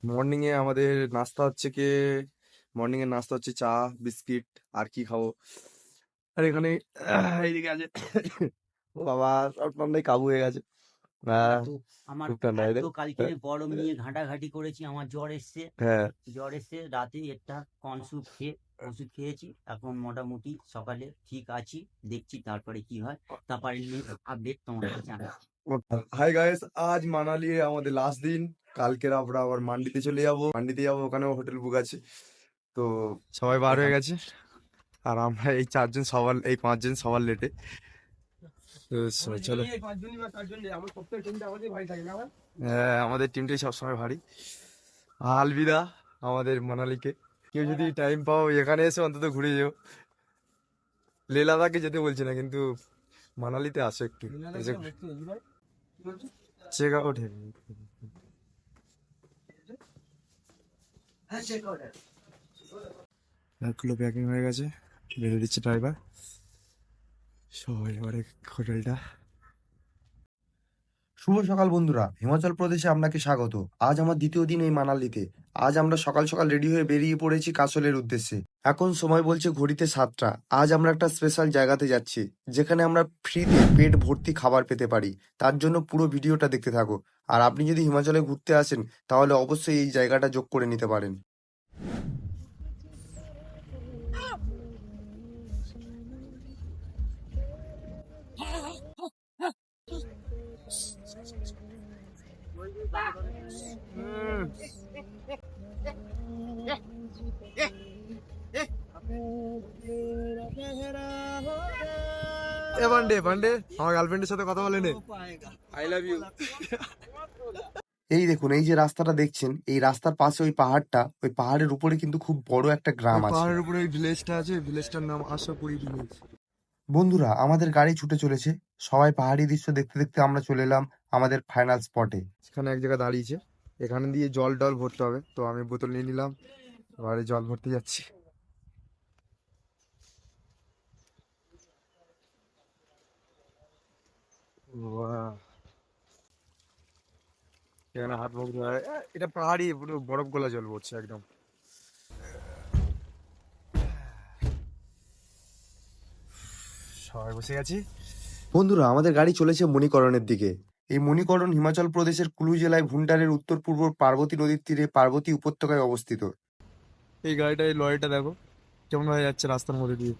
Morning এ আমাদের নাস্তা হচ্ছে মর্নিং এর নাস্তা হচ্ছে চা বিস্কিট। আর কি খাবো? আর এখানে এইদিকে আছে ও বাবা, সব ঠান্ডায় কাবু হয়ে গেছে। এত আমার খুব ঠান্ডা এত এদের। কালকে গরম নিয়ে ঘাঁটাঘাঁটি করেছি, আমার হ্যাঁ, জ্বর এসছে রাতে একটা কনস্যুপ খেয়ে ওষুধ খেয়েছি, এখন মোটামুটি সকালে ঠিক আছি, দেখছি তারপরে কি হয়, তারপরে আপডেট তোমার কাছে জানাবো। হাই গাইস, আজ মানালি আমাদের লাস্ট দিন। কালকের আমরা আবার মান্ডিতে চলে যাবো, ওখানেও হোটেল বুক আছে। তো সবাই বার হয়ে গেছে, আর আমরা এই পাঁচজন সবার লেটে। তো চলো। হ্যাঁ, আমাদের টিমটাই সবসময় ভারী। আলবিদা আমাদের মানালিকে। কেউ যদি টাইম পাও এখানে এসে অন্তত ঘুরে যেও। লে লাদাখে যেতে বলছি না, কিন্তু মানালিতে আসো একটু, চেক আউট। ব্যাগগুলো প্যাকিং হয়ে গেছে, বেরিয়ে দিচ্ছে ড্রাইভার। সবাই এবারে হোটেলটা। শুভ সকাল বন্ধুরা, হিমাচল প্রদেশে আপনাকে স্বাগত। আজ আমার দ্বিতীয় দিন এই মানালিতে। আজ আমরা সকাল সকাল রেডি হয়ে বেরিয়ে পড়েছি কাসলের উদ্দেশ্যে। এখন সময় বলছে ঘড়িতে 7টা। আজ আমরা একটা স্পেশাল জায়গাতে যাচ্ছি, যেখানে আমরা ফ্রিতে পেট ভর্তি খাবার পেতে পারি। তার জন্য পুরো ভিডিওটা দেখতে থাকো। আর আপনি যদি হিমাচলে ঘুরতে আসেন, তাহলে অবশ্যই এই জায়গাটা যোগ করে নিতে পারেন। পান্ডে পান্ডে আমার গার্লফ্রেন্ডের সাথে কথা বলে নে। I love you. এই দেখুন, এই যে রাস্তাটা দেখছেন, এই রাস্তার পাশে ওই পাহাড়টা, ওই পাহাড়ের উপরে কিন্তু খুব বড় একটা ওই গ্রাম আছে। পাহাড়ের উপরে ওই ভিলেজটা আছে, ভিলেজটার নাম আশাপুরি ভিলেজ। বন্ধুরা, আমাদের গাড়ি ছুটে চলেছে। সবাই পাহাড়ি দৃশ্য দেখতে দেখতে আমরা চলে এলাম আমাদের ফাইনাল স্পটে। এখানে এক জায়গায় দাঁড়িয়েছে, এখানে দিয়ে জল টল ভরতে হবে। তো আমি বোতল নিয়ে নিলাম, এবারে জল ভরতে যাচ্ছি। বাহ, এখানে হাত মুখ ধোয়া হয়। এটা পাহাড়ি, পুরো বরফ গলা জল পড়ছে একদম। সবাই বসে গেছি। বন্ধুরা, আমাদের গাড়ি চলেছে মণিকরণের দিকে। এই মণিকরণ হিমাচল প্রদেশের কুলু জেলায় ভুন্টারের উত্তর পূর্ব পার্বতী নদীর তীরে পার্বতী উপত্যকায় অবস্থিত। এই গাড়িটা, এই লরিটা দেখো কেমন হয়ে যাচ্ছে রাস্তার মধ্যে দিয়ে।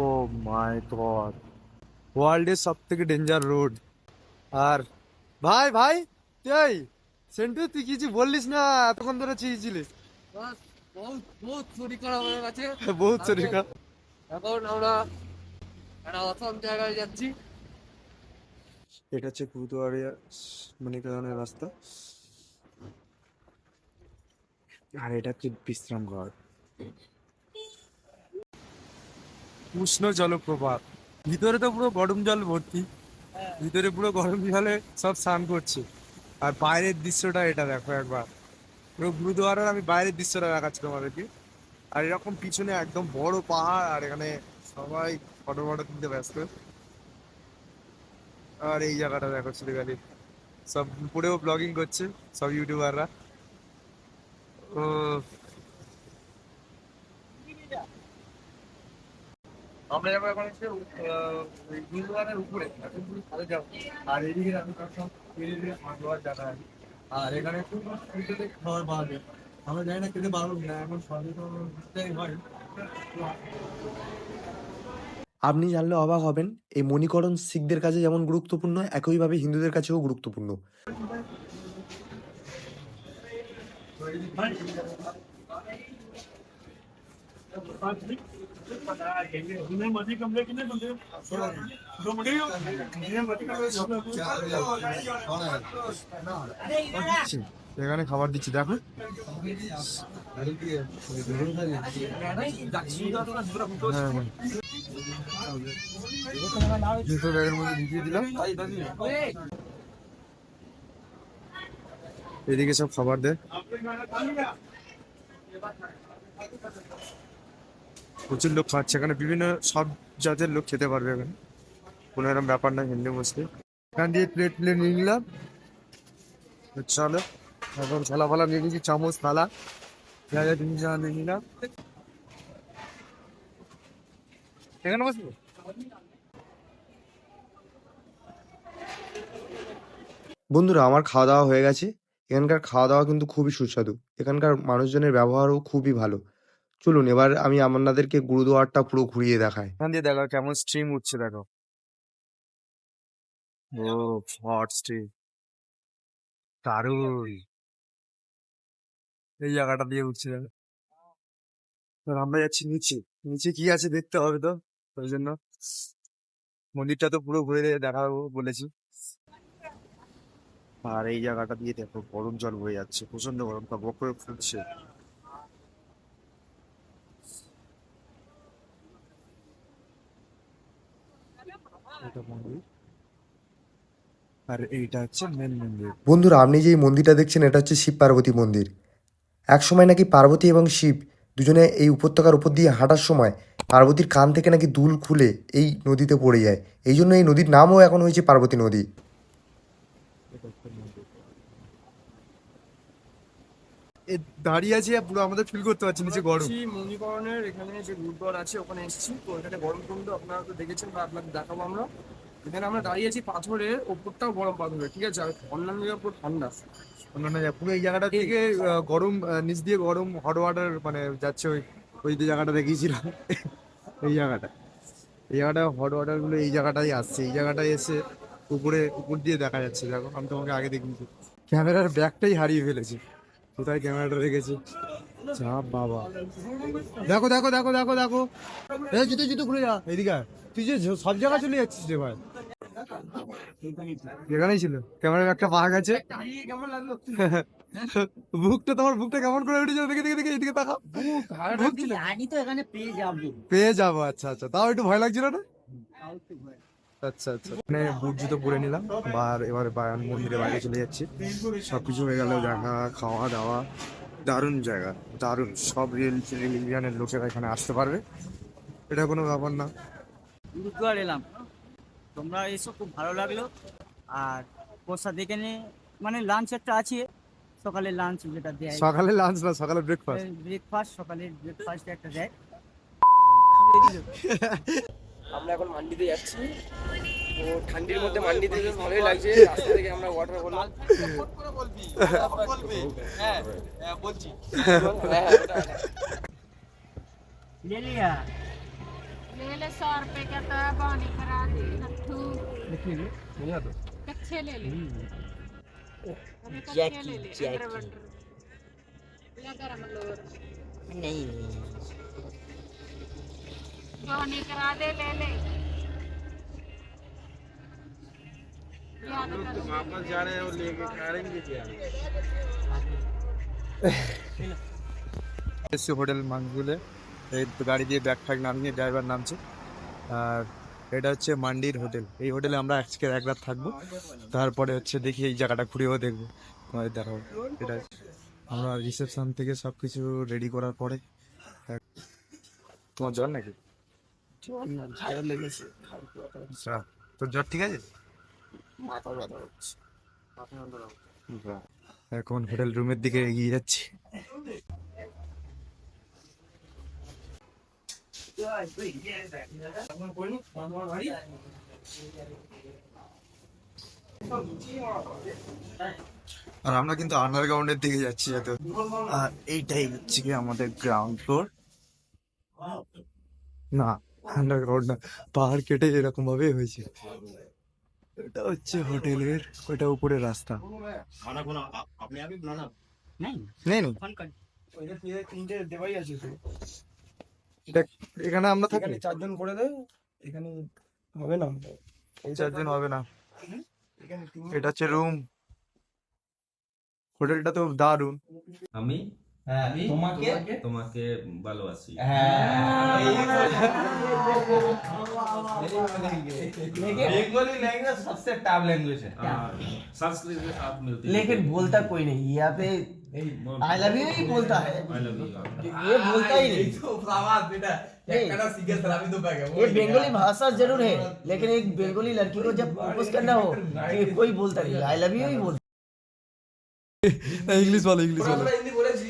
ও মাই গড, ওয়ার্ল্ডের সব থেকে ডেঞ্জার রোড। আর ভাই ভাই, তুই সেন্টু, তুই কিছু বললিস না, এতক্ষণ ধরে চেয়েছিলিস। বাস, বহুত বহুত চুরি করা হয়ে গেছে। বহুত তারপর শরীর। এখন আমরা একটা অসম জায়গায় যাচ্ছি। এটা হচ্ছে কুতুয়ারিয়া মণিকরণের রাস্তা, আর এটা হচ্ছে বিশ্রাম ঘর। উষ্ণ জলপ্রপাত, ভিতরে তো পুরো গরম জল ভর্তি, ভিতরে পুরো গরম জলে সব স্নান করছে। আর বাইরের দৃশ্যটা এটা দেখো একবার, পুরো গুরুদুয়ারার আমি বাইরের দৃশ্যটা দেখাচ্ছি তোমাদেরকে। আর এরকম পিছনে একদম বড় পাহাড়, আর এখানে সবাই ফটো ফটো তুলতে ব্যস্ত। আর এই জায়গাটা দেখো, শ্রীগালি সব উপরেও ব্লগিং করছে, সব ইউটিউবাররা। ও, আমরা যাবো এখন হচ্ছে গুরুদুয়ারের উপরে, এখন পুরো ছাদে যাবো। আর এদিকে আমি সব ধীরে ধীরে হাঁটবার জায়গা আছে। আর এখানে একটু ফ্রিতে খাবার পাওয়া যায়। আমরা জানি না খেতে পারবো না, এখন সবই তো বুঝতেই হয়। আপনি জানলে অবাক হবেন, এই মণিকরণ শিখদের কাছে যেমন গুরুত্বপূর্ণ, একইভাবে হিন্দুদের কাছেও গুরুত্বপূর্ণ। এখানে খাবার দিচ্ছি দেখো। হ্যাঁ হ্যাঁ, দুশো ব্যাগের মধ্যে ঢুকিয়ে দিলাম। এদিকে সব খাবার দেয়, প্রচুর লোক খাচ্ছে এখানে, বিভিন্ন সব জাতের লোক খেতে পারবে এখানে, কোনো এরকম ব্যাপার না হিন্দু মুসলিম। এখান দিয়ে প্লেট প্লেট নিয়ে নিলাম, তো চলো এখন থালা ফালা নিয়ে নিয়েছি, চামচ থালা যা যা জিনিস নিয়ে নিলাম। এখানে বসবো। বন্ধুরা, আমার খাওয়া দাওয়া হয়ে গেছে। এখানকার খাওয়া দাওয়া কিন্তু খুবই সুস্বাদু। এখানকার মানুষজনের ব্যবহারও খুবই ভালো। চলুন এবার আমি আপনাদেরকে গুরুদুয়ারটা পুরো ঘুরিয়ে দেখাই। এখান দিয়ে দেখো কেমন স্ট্রিম উঠছে, দেখো। ও হট স্ট্রিম, দারুণ। এই জায়গাটা দিয়ে উঠছে দেখো। আর আমরা যাচ্ছি নিচে। নিচে কি আছে দেখতে হবে তো, ওই জন্য মন্দিরটা তো পুরো ঘুরে দেখাবো বলেছি। আর এই জায়গাটা দিয়ে দেখো গরম জল বয়ে যাচ্ছে, প্রচন্ড গরম, তা বক করে ফুটছে। এটা মন্দির, আর এইটা হচ্ছে মেন মন্দির। বন্ধুরা, আপনি যে এই মন্দিরটা দেখছেন এটা হচ্ছে শিব পার্বতী মন্দির। একসময় নাকি পার্বতী এবং শিব দুজনে এই উপত্যকার উপর দিয়ে হাঁটার সময় পার্বতীর কান থেকে নাকি দুল খুলে এই নদীতে পড়ে যায়। এই জন্য এই নদীর নামও এখন হয়েছে পার্বতী নদী। এটা হচ্ছে মন্দির। এ দাঁড়িয়ে আছে আর পুরো আমাদের ফিল করতে পারছি নিচে গরম। মণিকরণের এখানে যে গুরুদ্বার আছে ওখানে এসেছি, তো এখানে গরম কুণ্ড আপনারা তো দেখেছেন বা আপনাদের দেখাবো আমরা। এখানে আমরা দাঁড়িয়ে আছি পাথরের ওপরটাও গরম পাথরের, ঠিক আছে, আর অন্যান্য জায়গার উপর ঠান্ডা। অন্যান্য পুরো এই জায়গাটা থেকে গরম, নিচ দিয়ে গরম হট ওয়াটার মানে যাচ্ছে। ওই ওই যে জায়গাটা দেখিয়েছিলাম এই জায়গাটা, এই জায়গাটা হট ওয়াটার গুলো এই জায়গাটাই আসছে। এই জায়গাটায় এসে উপর দিয়ে দেখা যাচ্ছে। দেখো আমি তোমাকে আগে দেখিয়েছি, ক্যামেরার ব্যাগটাই হারিয়ে ফেলেছি। কোথায় ক্যামেরাটা রেখেছি, যা বাবা। দেখো দেখো দেখো দেখো দেখো, এই জুতো জুতো ঘুরে যা এদিকে আয়। তুই যে সব জায়গায় চলে যাচ্ছিস রে ভাই। এখানেই ছিল ক্যামেরার ব্যাগটা পাওয়া গেছে। কেমন লাগলো? বুকটা কেমন করে উঠেছে, দেখে দেখে দেখে এদিকে তাকাও। বুক ছিল, জানি তো এখানে পেয়ে যাবে। পেয়ে যাবো। আচ্ছা আচ্ছা, তাও একটু ভয় লাগছিল না? আচ্ছা আচ্ছা, মানে বুট জুতো পরে নিলাম, এবার মন্দিরের বাইরে চলে যাচ্ছি। সবকিছু হয়ে গেল, দেখা খাওয়া দাওয়া। দারুণ জায়গা, দারুণ। সব রিলিজিয়ানের লোকেরা এখানে আসতে পারবে, এটা কোনো ব্যাপার না। গুরুদুয়ার এলাম, তোমরা এসো, খুব ভালো লাগলো। আর প্রসাদ এখানে মানে লাঞ্চ একটা আছে, সকালে লাঞ্চ যেটা দেয়, সকালে লাঞ্চ না, সকালে ব্রেকফাস্ট। ব্রেকফাস্ট, সকালের ব্রেকফাস্ট একটা দেয়। আমরা এখন মান্ডিতে যাচ্ছি, তো ঠান্ডির মধ্যে মান্ডিতে বেশ ভালোই লাগছে। রাস্তা থেকে আমরা ওয়াটার বললাম, ले लिया ले ले 100 रुपए का तो पानी करा दे नट्ठू कच्चे ले ले अरे कच्चे ले ले अंदर बटर ले गरम लोर नहीं पानी करा दे ले ले याद करो वापस जा रहे हैं और लेके करेंगे क्या? এসছি হোটেল মানগুলে, এই তো গাড়ি দিয়ে ব্যাগ ফ্যাগ নামিয়ে ড্রাইভার নামছে। আর এটা হচ্ছে মান্ডির হোটেল। এই হোটেলে আমরা আজকে এক রাত থাকবো, তারপরে হচ্ছে দেখি এই জায়গাটা ঘুরেও দেখবো, তোমাদের দেখাবো। এটা আমরা রিসেপশন থেকে সব কিছু রেডি করার পরে। তোমার জ্বর নাকি? ঝাড়া লেগেছে, আচ্ছা, তোর জ্বর ঠিক আছে? মাথা ব্যথা হচ্ছে। বাহ। এখন হোটেল রুমের দিকে এগিয়ে যাচ্ছি। আর আমরা কিন্তু আন্ডারগ্রাউন্ডের দিকে যাচ্ছি এত। আর এইটাই হচ্ছে কি আমাদের গ্রাউন্ড ফ্লোর। না, আন্ডারগ্রাউন্ড না, পাহাড় কেটে এরকম ভাবে হয়েছে। এটা হচ্ছে হোটেলের, ওইটা উপরে রাস্তা। नहीं নেই নেই, फोन कर তিনটে দেওয়াই আছে তো। এটা এখানে আমরা থাকি, এখানে 4 জন করে দেয়, এখানে হবে না। এই 4 দিন হবে না। এখানে এটা হচ্ছে রুম। হোটেলটা তো দারুণ। আমি তোমাকে তোমাকে ভালোবাসি। बेंगोली लैंग्वेज सबसे टफ लैंग्वेज है, संस्कृत के साथ मिलती लेकिन बोलता कोई नहीं। यहाँ पे आई लव यू ही बोलता है, आई लव यू। ये बोलता ही नहीं। नहीं, ये बेंगोली भाषा जरूर है, लेकिन एक बेंगोली लड़की को जब प्रपोज करना हो, ये कोई बोलता नहीं, आई लव यू ही बोलता है। ইংলিশ বলো ইংলিশ বলো। হিন্দি বলেছি।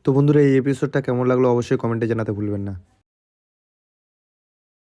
তো বন্ধুরা এই এপিসোডটা কেমন লাগলো অবশ্যই কমেন্টে জানাতে ভুলবেন না।